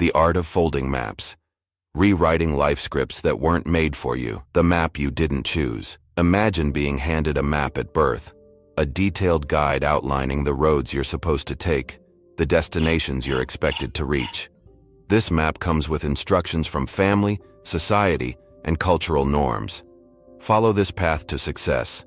The art of folding maps. Rewriting life scripts that weren't made for you. The map you didn't choose. Imagine being handed a map at birth. A detailed guide outlining the roads you're supposed to take, the destinations you're expected to reach. This map comes with instructions from family, society, and cultural norms. Follow this path to success.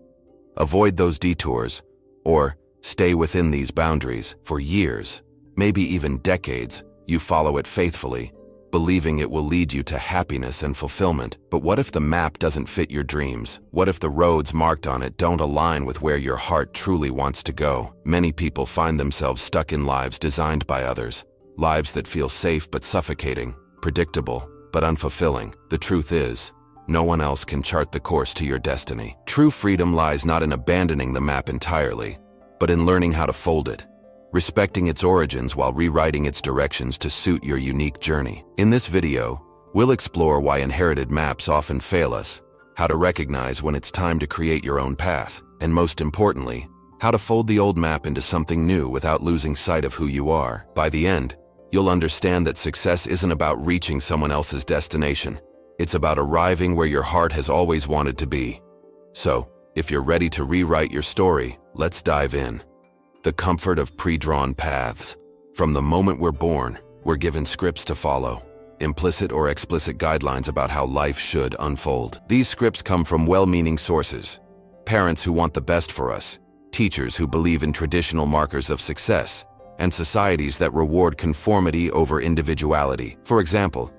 Avoid those detours, or stay within these boundaries. For years, maybe even decades, you follow it faithfully, believing it will lead you to happiness and fulfillment. But what if the map doesn't fit your dreams? What if the roads marked on it don't align with where your heart truly wants to go? Many people find themselves stuck in lives designed by others, lives that feel safe but suffocating, predictable but unfulfilling. The truth is, no one else can chart the course to your destiny. True freedom lies not in abandoning the map entirely, but in learning how to fold it, respecting its origins while rewriting its directions to suit your unique journey. In this video, we'll explore why inherited maps often fail us, how to recognize when it's time to create your own path, and most importantly, how to fold the old map into something new without losing sight of who you are. By the end, you'll understand that success isn't about reaching someone else's destination. It's about arriving where your heart has always wanted to be. So, if you're ready to rewrite your story, let's dive in. The comfort of pre-drawn paths. From the moment we're born, we're given scripts to follow, implicit or explicit guidelines about how life should unfold. These scripts come from well-meaning sources, parents who want the best for us, teachers who believe in traditional markers of success, and societies that reward conformity over individuality. For example,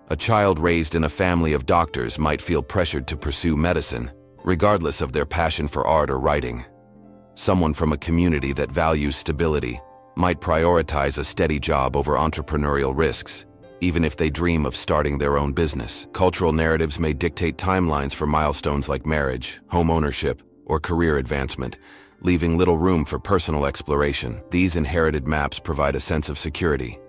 a child raised in a family of doctors might feel pressured to pursue medicine, regardless of their passion for art or writing. Someone from a community that values stability might prioritize a steady job over entrepreneurial risks, even if they dream of starting their own business. Cultural narratives may dictate timelines for milestones like marriage, home ownership, or career advancement, leaving little room for personal exploration. These inherited maps provide a sense of security.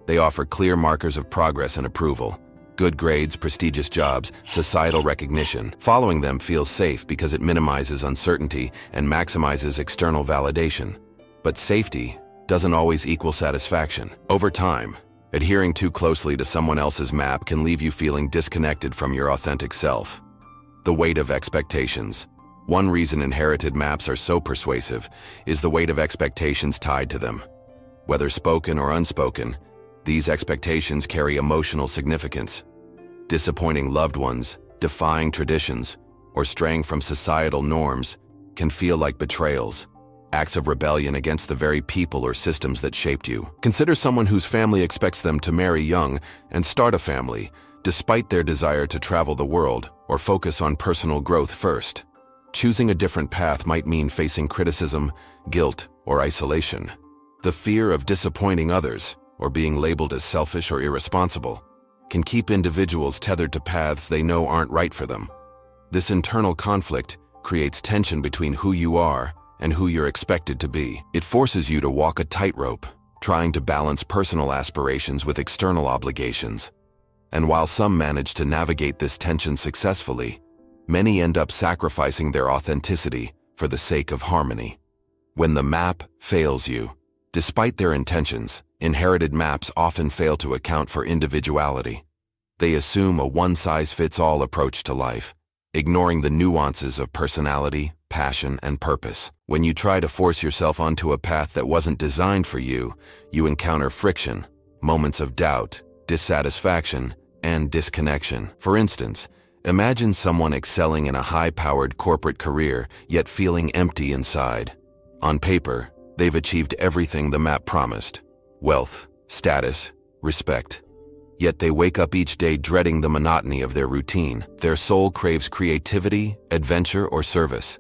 They offer clear markers of progress and approval. Good grades, prestigious jobs, societal recognition. Following them feels safe because it minimizes uncertainty and maximizes external validation. But safety doesn't always equal satisfaction. Over time, adhering too closely to someone else's map can leave you feeling disconnected from your authentic self. The weight of expectations. One reason inherited maps are so persuasive is the weight of expectations tied to them. Whether spoken or unspoken, these expectations carry emotional significance. Disappointing loved ones, defying traditions, or straying from societal norms can feel like betrayals, acts of rebellion against the very people or systems that shaped you. Consider someone whose family expects them to marry young and start a family, despite their desire to travel the world or focus on personal growth first. Choosing a different path might mean facing criticism, guilt, or isolation. The fear of disappointing others, or being labeled as selfish or irresponsible, can keep individuals tethered to paths they know aren't right for them. This internal conflict creates tension between who you are and who you're expected to be. It forces you to walk a tightrope, trying to balance personal aspirations with external obligations. And while some manage to navigate this tension successfully, many end up sacrificing their authenticity for the sake of harmony. When the map fails you, despite their intentions, inherited maps often fail to account for individuality. They assume a one-size-fits-all approach to life, ignoring the nuances of personality, passion, and purpose. When you try to force yourself onto a path that wasn't designed for you, you encounter friction, moments of doubt, dissatisfaction, and disconnection. For instance, imagine someone excelling in a high-powered corporate career, yet feeling empty inside. On paper, they've achieved everything the map promised: wealth, status, respect. Yet they wake up each day dreading the monotony of their routine. Their soul craves creativity, adventure, or service.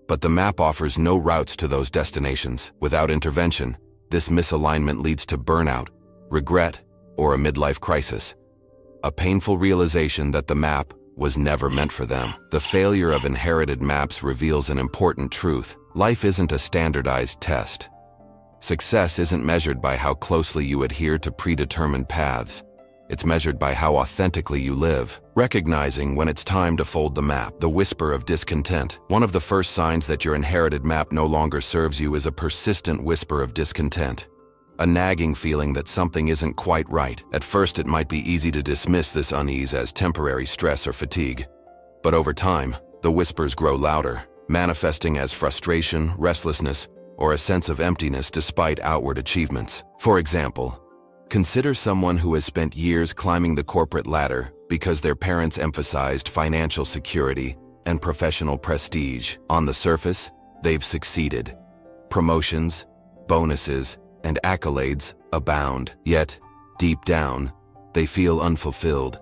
But the map offers no routes to those destinations. Without intervention, this misalignment leads to burnout, regret, or a midlife crisis. A painful realization that the map was never meant for them. The failure of inherited maps reveals an important truth. Life isn't a standardized test. Success isn't measured by how closely you adhere to predetermined paths. It's measured by how authentically you live. Recognizing when it's time to fold the map. The whisper of discontent. One of the first signs that your inherited map no longer serves you is a persistent whisper of discontent. a nagging feeling that something isn't quite right. At first, it might be easy to dismiss this unease as temporary stress or fatigue. But over time, the whispers grow louder, manifesting as frustration, restlessness, or a sense of emptiness despite outward achievements. For example, consider someone who has spent years climbing the corporate ladder because their parents emphasized financial security and professional prestige. On the surface, they've succeeded. Promotions, bonuses, and accolades abound. Yet, deep down, they feel unfulfilled,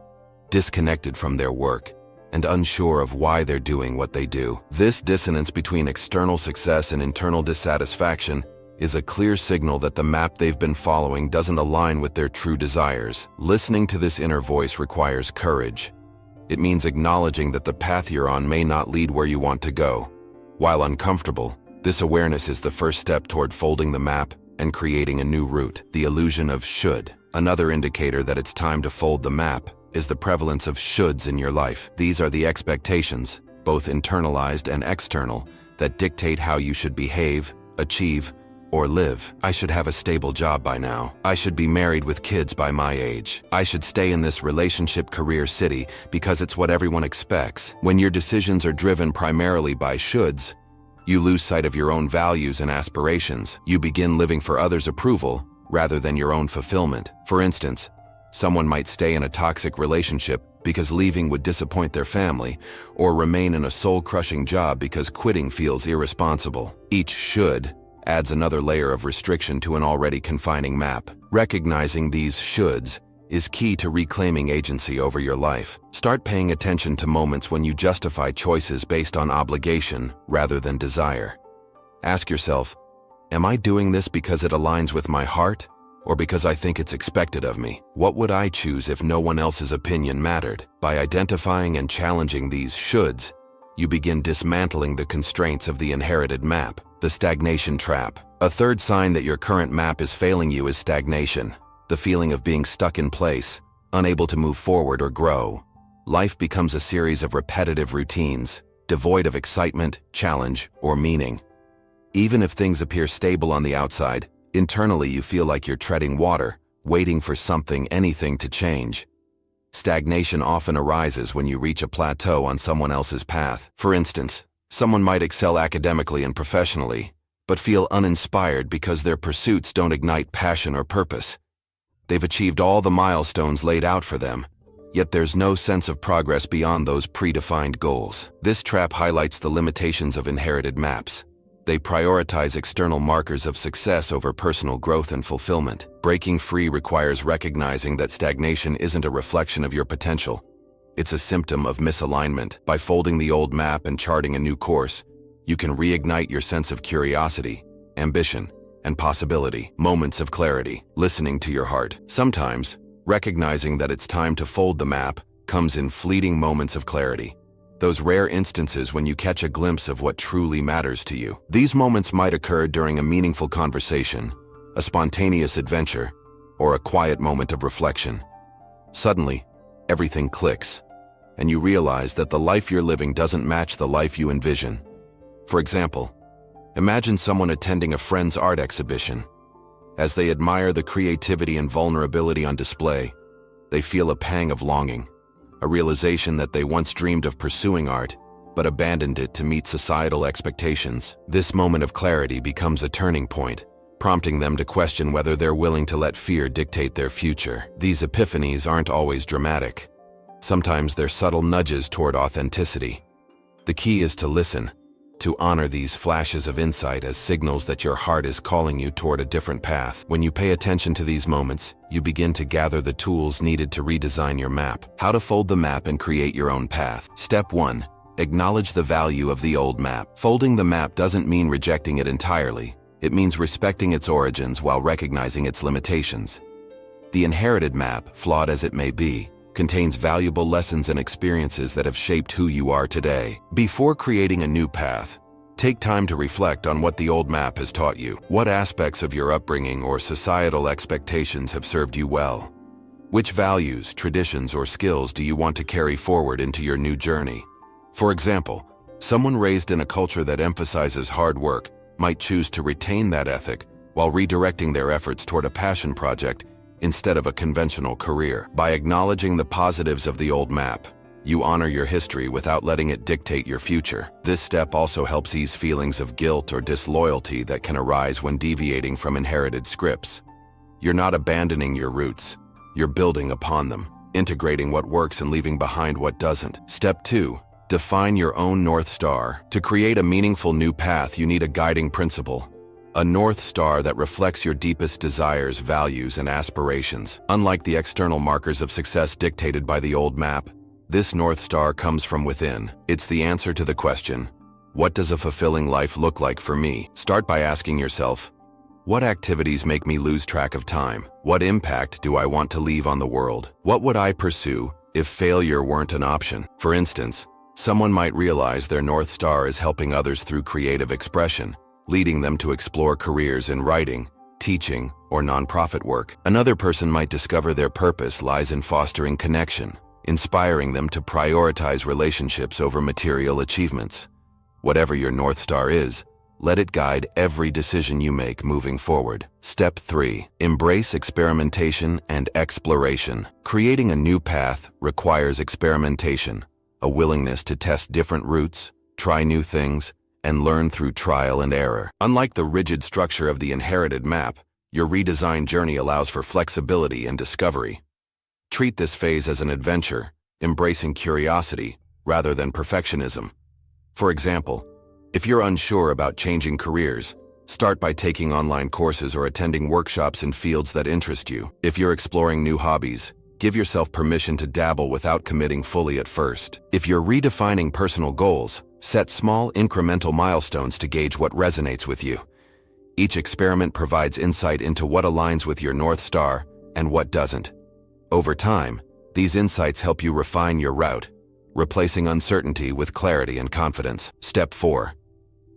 disconnected from their work, and unsure of why they're doing what they do. This dissonance between external success and internal dissatisfaction is a clear signal that the map they've been following doesn't align with their true desires. Listening to this inner voice requires courage. It means acknowledging that the path you're on may not lead where you want to go. While uncomfortable, this awareness is the first step toward folding the map and creating a new route. The illusion of should. Another indicator that it's time to fold the map is the prevalence of shoulds in your life. These are the expectations, both internalized and external, that dictate how you should behave, achieve, or live. I should have a stable job by now. I should be married with kids by my age. I should stay in this relationship career city because it's what everyone expects. When your decisions are driven primarily by shoulds, you lose sight of your own values and aspirations. You begin living for others' approval rather than your own fulfillment. For instance, someone might stay in a toxic relationship because leaving would disappoint their family, or remain in a soul-crushing job because quitting feels irresponsible. Each should adds another layer of restriction to an already confining map. Recognizing these shoulds is key to reclaiming agency over your life. Start paying attention to moments when you justify choices based on obligation rather than desire. Ask yourself, am I doing this because it aligns with my heart, or because I think it's expected of me? What would I choose if no one else's opinion mattered? By identifying and challenging these shoulds, you begin dismantling the constraints of the inherited map. The stagnation trap. A third sign that your current map is failing you is stagnation. The feeling of being stuck in place, unable to move forward or grow. Life becomes a series of repetitive routines, devoid of excitement, challenge, or meaning. Even if things appear stable on the outside, internally you feel like you're treading water, waiting for something, anything to change. Stagnation often arises when you reach a plateau on someone else's path. For instance, someone might excel academically and professionally, but feel uninspired because their pursuits don't ignite passion or purpose. They've achieved all the milestones laid out for them, yet there's no sense of progress beyond those predefined goals. This trap highlights the limitations of inherited maps. They prioritize external markers of success over personal growth and fulfillment. Breaking free requires recognizing that stagnation isn't a reflection of your potential. It's a symptom of misalignment. By folding the old map and charting a new course, you can reignite your sense of curiosity, ambition, and possibility. Moments of clarity. Listening to your heart. Sometimes, recognizing that it's time to fold the map comes in fleeting moments of clarity. Those rare instances when you catch a glimpse of what truly matters to you. These moments might occur during a meaningful conversation, a spontaneous adventure, or a quiet moment of reflection. Suddenly, everything clicks, and you realize that the life you're living doesn't match the life you envision. For example, imagine someone attending a friend's art exhibition. As they admire the creativity and vulnerability on display, they feel a pang of longing, a realization that they once dreamed of pursuing art, but abandoned it to meet societal expectations. This moment of clarity becomes a turning point, prompting them to question whether they're willing to let fear dictate their future. These epiphanies aren't always dramatic. Sometimes they're subtle nudges toward authenticity. The key is to listen, to honor these flashes of insight as signals that your heart is calling you toward a different path. When you pay attention to these moments, you begin to gather the tools needed to redesign your map. How to fold the map and create your own path. Step 1. Acknowledge the value of the old map. Folding the map doesn't mean rejecting it entirely. It means respecting its origins while recognizing its limitations. The inherited map, flawed as it may be, contains valuable lessons and experiences that have shaped who you are today. Before creating a new path, take time to reflect on what the old map has taught you. What aspects of your upbringing or societal expectations have served you well? Which values, traditions, or skills do you want to carry forward into your new journey? For example, someone raised in a culture that emphasizes hard work might choose to retain that ethic, while redirecting their efforts toward a passion project instead of a conventional career. By acknowledging the positives of the old map, you honor your history without letting it dictate your future. This step also helps ease feelings of guilt or disloyalty that can arise when deviating from inherited scripts. You're not abandoning your roots, you're building upon them, integrating what works and leaving behind what doesn't. Step 2. Define your own North Star. To create a meaningful new path, you need a guiding principle. A North Star that reflects your deepest desires, values, and aspirations. Unlike the external markers of success dictated by the old map, this North Star comes from within. It's the answer to the question, what does a fulfilling life look like for me? Start by asking yourself, what activities make me lose track of time? What impact do I want to leave on the world? What would I pursue if failure weren't an option? For instance, someone might realize their North Star is helping others through creative expression, leading them to explore careers in writing, teaching, or nonprofit work. Another person might discover their purpose lies in fostering connection, inspiring them to prioritize relationships over material achievements. Whatever your North Star is, let it guide every decision you make moving forward. Step 3. Embrace experimentation and exploration. Creating a new path requires experimentation, a willingness to test different routes, try new things, and learn through trial and error. Unlike the rigid structure of the inherited map, your redesigned journey allows for flexibility and discovery. Treat this phase as an adventure, embracing curiosity rather than perfectionism. For example, if you're unsure about changing careers, start by taking online courses or attending workshops in fields that interest you. If you're exploring new hobbies, give yourself permission to dabble without committing fully at first. If you're redefining personal goals, set small incremental milestones to gauge what resonates with you. Each experiment provides insight into what aligns with your North Star and what doesn't. Over time, these insights help you refine your route, replacing uncertainty with clarity and confidence. Step 4.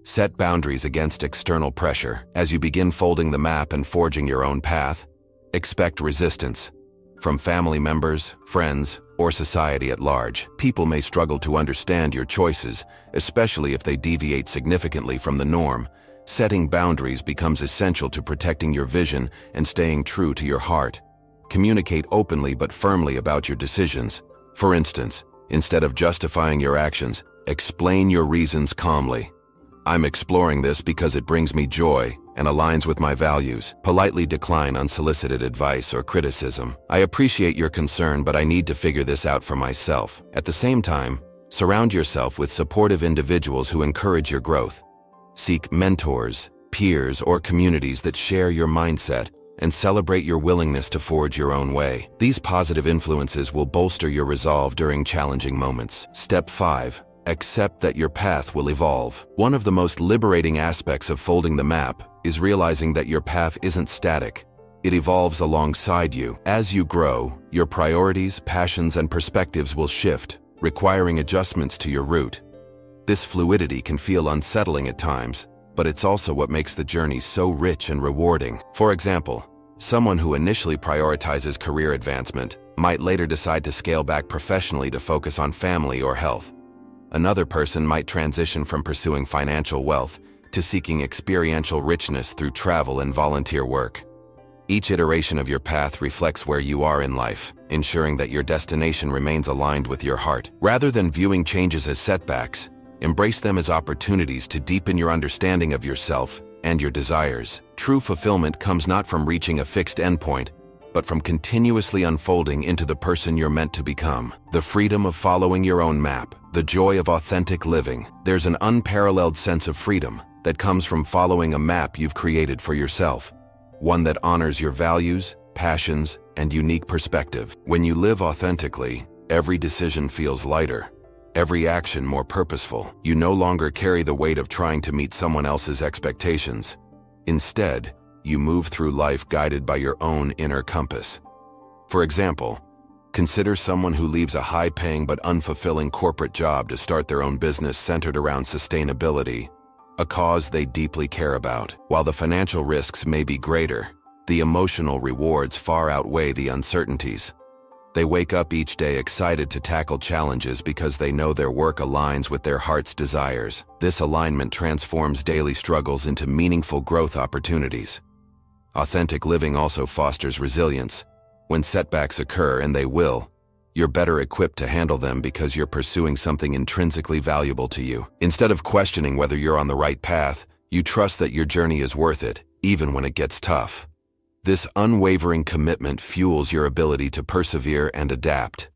Set boundaries against external pressure. As you begin folding the map and forging your own path, expect resistance. From family members, friends, or society at large, people may struggle to understand your choices, especially if they deviate significantly from the norm. Setting boundaries becomes essential to protecting your vision and staying true to your heart. Communicate openly but firmly about your decisions. For instance, instead of justifying your actions, explain your reasons calmly. I'm exploring this because it brings me joy and aligns with my values. Politely decline unsolicited advice or criticism. I appreciate your concern, but I need to figure this out for myself. At the same time, surround yourself with supportive individuals who encourage your growth. Seek mentors, peers, or communities that share your mindset and celebrate your willingness to forge your own way. These positive influences will bolster your resolve during challenging moments. Step 5. Accept that your path will evolve. One of the most liberating aspects of folding the map is realizing that your path isn't static. It evolves alongside you. As you grow, your priorities, passions, and perspectives will shift, requiring adjustments to your route. This fluidity can feel unsettling at times, but it's also what makes the journey so rich and rewarding. For example, someone who initially prioritizes career advancement might later decide to scale back professionally to focus on family or health. Another person might transition from pursuing financial wealth to seeking experiential richness through travel and volunteer work. Each iteration of your path reflects where you are in life, ensuring that your destination remains aligned with your heart. Rather than viewing changes as setbacks, embrace them as opportunities to deepen your understanding of yourself and your desires. True fulfillment comes not from reaching a fixed endpoint, but from continuously unfolding into the person you're meant to become. The freedom of following your own map, the joy of authentic living. There's an unparalleled sense of freedom that comes from following a map you've created for yourself, one that honors your values, passions, and unique perspective. When you live authentically, every decision feels lighter, every action more purposeful. You no longer carry the weight of trying to meet someone else's expectations. Instead, you move through life guided by your own inner compass. For example, consider someone who leaves a high-paying but unfulfilling corporate job to start their own business centered around sustainability, a cause they deeply care about. While the financial risks may be greater, the emotional rewards far outweigh the uncertainties. They wake up each day excited to tackle challenges because they know their work aligns with their heart's desires. This alignment transforms daily struggles into meaningful growth opportunities. Authentic living also fosters resilience. When setbacks occur, and they will, you're better equipped to handle them because you're pursuing something intrinsically valuable to you. Instead of questioning whether you're on the right path, you trust that your journey is worth it, even when it gets tough. This unwavering commitment fuels your ability to persevere and adapt.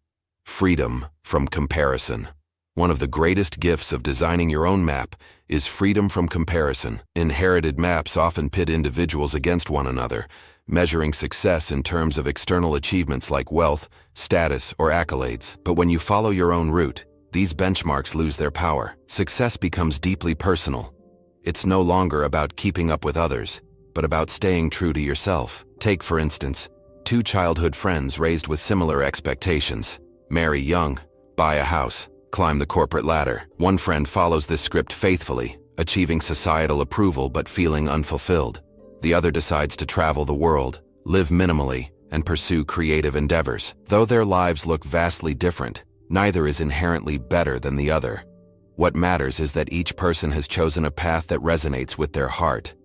Freedom from comparison. One of the greatest gifts of designing your own map is freedom from comparison. Inherited maps often pit individuals against one another, measuring success in terms of external achievements like wealth, status, or accolades. But when you follow your own route, these benchmarks lose their power. Success becomes deeply personal. It's no longer about keeping up with others, but about staying true to yourself. Take, for instance, two childhood friends raised with similar expectations. Marry young, buy a house, climb the corporate ladder. One friend follows this script faithfully, achieving societal approval but feeling unfulfilled. The other decides to travel the world, live minimally, and pursue creative endeavors. Though their lives look vastly different, neither is inherently better than the other. What matters is that each person has chosen a path that resonates with their heart.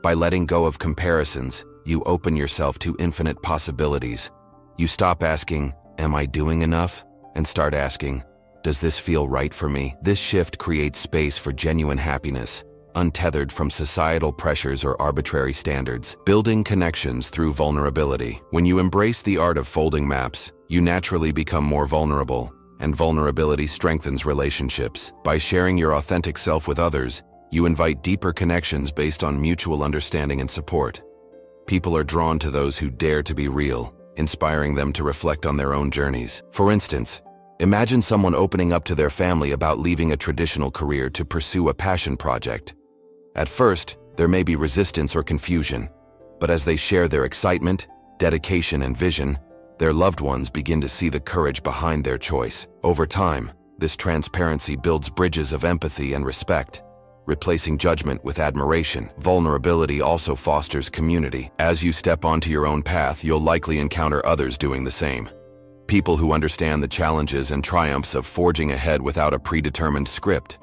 By letting go of comparisons, you open yourself to infinite possibilities. You stop asking, "Am I doing enough?" and start asking, "Does this feel right for me?" This shift creates space for genuine happiness, untethered from societal pressures or arbitrary standards. Building connections through vulnerability. When you embrace the art of folding maps, you naturally become more vulnerable, and vulnerability strengthens relationships. By sharing your authentic self with others, you invite deeper connections based on mutual understanding and support. People are drawn to those who dare to be real, inspiring them to reflect on their own journeys. For instance, imagine someone opening up to their family about leaving a traditional career to pursue a passion project. At first, there may be resistance or confusion, but as they share their excitement, dedication, and vision, their loved ones begin to see the courage behind their choice. Over time, this transparency builds bridges of empathy and respect, replacing judgment with admiration. Vulnerability also fosters community. As you step onto your own path, you'll likely encounter others doing the same. People who understand the challenges and triumphs of forging ahead without a predetermined script.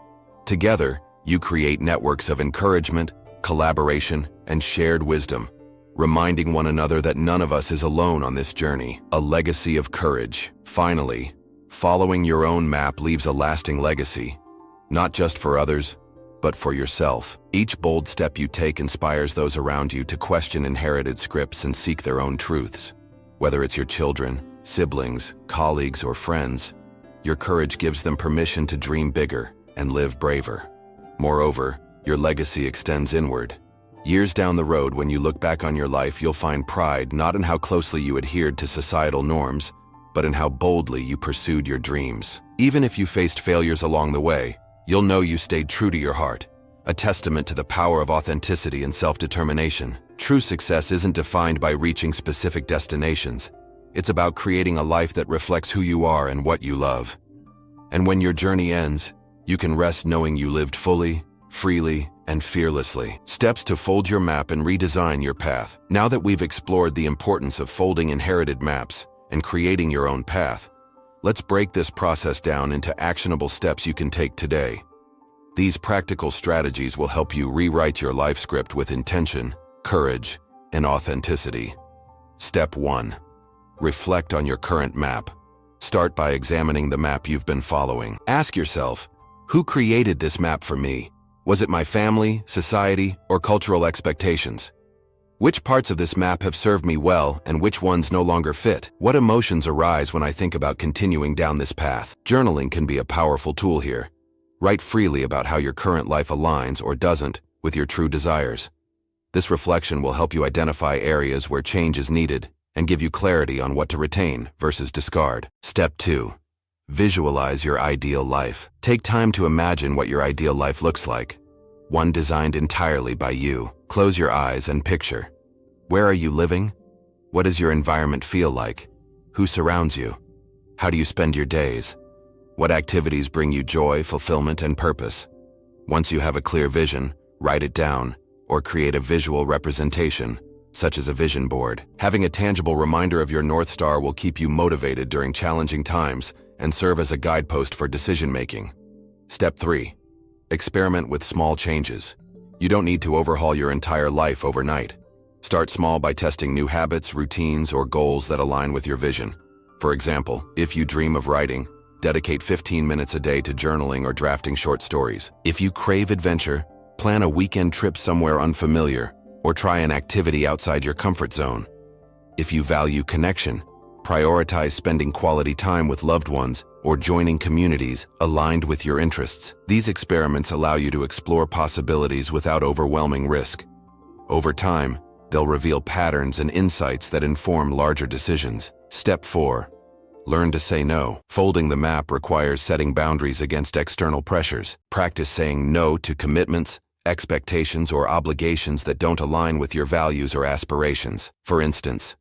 Together, you create networks of encouragement, collaboration, and shared wisdom, reminding one another that none of us is alone on this journey. A legacy of courage. Finally, following your own map leaves a lasting legacy, not just for others, but for yourself. Each bold step you take inspires those around you to question inherited scripts and seek their own truths. Whether it's your children, siblings, colleagues, or friends, your courage gives them permission to dream bigger and live braver. Moreover, your legacy extends inward. Years down the road, when you look back on your life, you'll find pride not in how closely you adhered to societal norms, but in how boldly you pursued your dreams. Even if you faced failures along the way, you'll know you stayed true to your heart, a testament to the power of authenticity and self-determination. True success isn't defined by reaching specific destinations. It's about creating a life that reflects who you are and what you love. And when your journey ends, you can rest knowing you lived fully, freely, and fearlessly. Steps to fold your map and redesign your path. Now that we've explored the importance of folding inherited maps and creating your own path, let's break this process down into actionable steps you can take today. These practical strategies will help you rewrite your life script with intention, courage, and authenticity. Step 1. Reflect on your current map. Start by examining the map you've been following. Ask yourself, who created this map for me? Was it my family, society, or cultural expectations? Which parts of this map have served me well and which ones no longer fit? What emotions arise when I think about continuing down this path? Journaling can be a powerful tool here. Write freely about how your current life aligns or doesn't with your true desires. This reflection will help you identify areas where change is needed and give you clarity on what to retain versus discard. Step 2. Visualize your ideal life. Take time to imagine what your ideal life looks like, one designed entirely by you. Close your eyes and picture. Where are you living? What does your environment feel like? Who surrounds you? How do you spend your days? What activities bring you joy, fulfillment, and purpose? Once you have a clear vision, write it down or create a visual representation, such as a vision board. Having a tangible reminder of your North Star will keep you motivated during challenging times and serve as a guidepost for decision-making. Step 3. Experiment with small changes. You don't need to overhaul your entire life overnight. Start small by testing new habits, routines, or goals that align with your vision. For example, if you dream of writing, dedicate 15 minutes a day to journaling or drafting short stories. If you crave adventure, plan a weekend trip somewhere unfamiliar, or try an activity outside your comfort zone. If you value connection, prioritize spending quality time with loved ones or joining communities aligned with your interests. These experiments allow you to explore possibilities without overwhelming risk. Over time, they'll reveal patterns and insights that inform larger decisions. Step 4. Learn to say no. Folding the map requires setting boundaries against external pressures. Practice saying no to commitments, expectations, or obligations that don't align with your values or aspirations. For instance,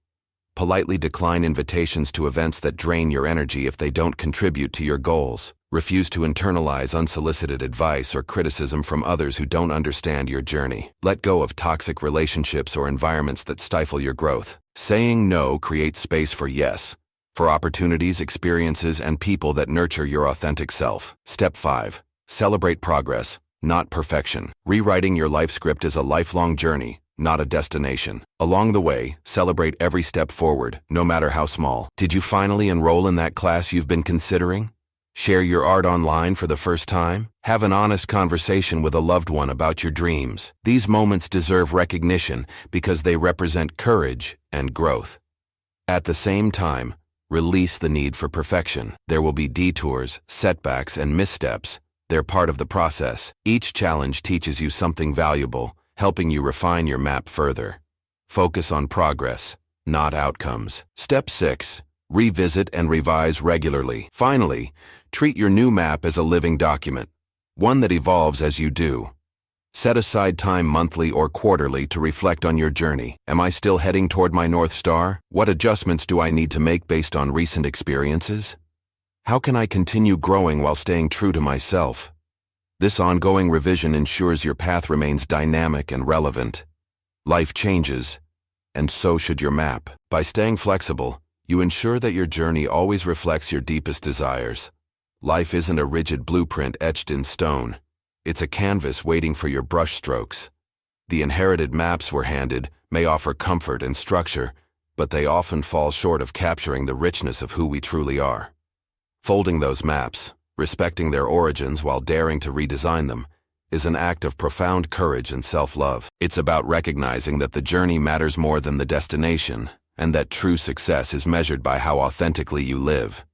politely decline invitations to events that drain your energy if they don't contribute to your goals. Refuse to internalize unsolicited advice or criticism from others who don't understand your journey. Let go of toxic relationships or environments that stifle your growth. Saying no creates space for yes, for opportunities, experiences, and people that nurture your authentic self. Step 5. Celebrate progress, not perfection. Rewriting your life script is a lifelong journey, not a destination. Along the way, celebrate every step forward, no matter how small. Did you finally enroll in that class you've been considering? Share your art online for the first time? Have an honest conversation with a loved one about your dreams. These moments deserve recognition because they represent courage and growth. At the same time, release the need for perfection. There will be detours, setbacks, and missteps. They're part of the process. Each challenge teaches you something valuable, helping you refine your map further. Focus on progress, not outcomes. Step 6. Revisit and revise regularly. Finally, treat your new map as a living document, one that evolves as you do. Set aside time monthly or quarterly to reflect on your journey. Am I still heading toward my North Star? What adjustments do I need to make based on recent experiences? How can I continue growing while staying true to myself? This ongoing revision ensures your path remains dynamic and relevant. Life changes, and so should your map. By staying flexible, you ensure that your journey always reflects your deepest desires. Life isn't a rigid blueprint etched in stone. It's a canvas waiting for your brushstrokes. The inherited maps we're handed may offer comfort and structure, but they often fall short of capturing the richness of who we truly are. Folding those maps, respecting their origins while daring to redesign them, is an act of profound courage and self-love. It's about recognizing that the journey matters more than the destination, and that true success is measured by how authentically you live.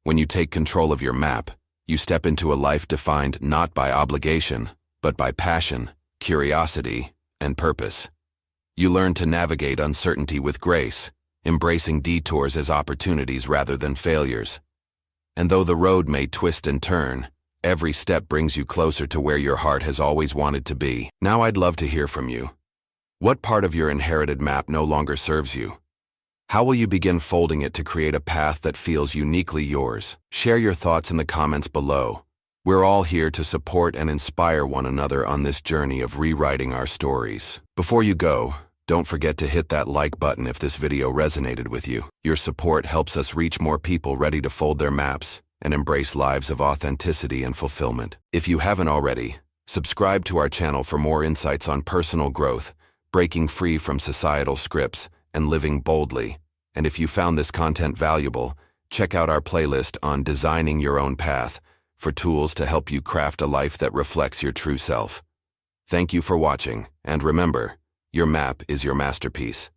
When you take control of your map, you step into a life defined not by obligation, but by passion, curiosity, and purpose. You learn to navigate uncertainty with grace, embracing detours as opportunities rather than failures. And though the road may twist and turn, every step brings you closer to where your heart has always wanted to be. Now I'd love to hear from you. What part of your inherited map no longer serves you? How will you begin folding it to create a path that feels uniquely yours? Share your thoughts in the comments below. We're all here to support and inspire one another on this journey of rewriting our stories. Before you go, don't forget to hit that like button if this video resonated with you. Your support helps us reach more people ready to fold their maps and embrace lives of authenticity and fulfillment. If you haven't already, subscribe to our channel for more insights on personal growth, breaking free from societal scripts, and living boldly. And if you found this content valuable, check out our playlist on Designing Your Own Path for tools to help you craft a life that reflects your true self. Thank you for watching, and remember, your map is your masterpiece.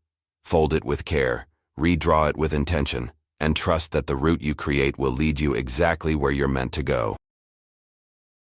Fold it with care, redraw it with intention, and trust that the route you create will lead you exactly where you're meant to go.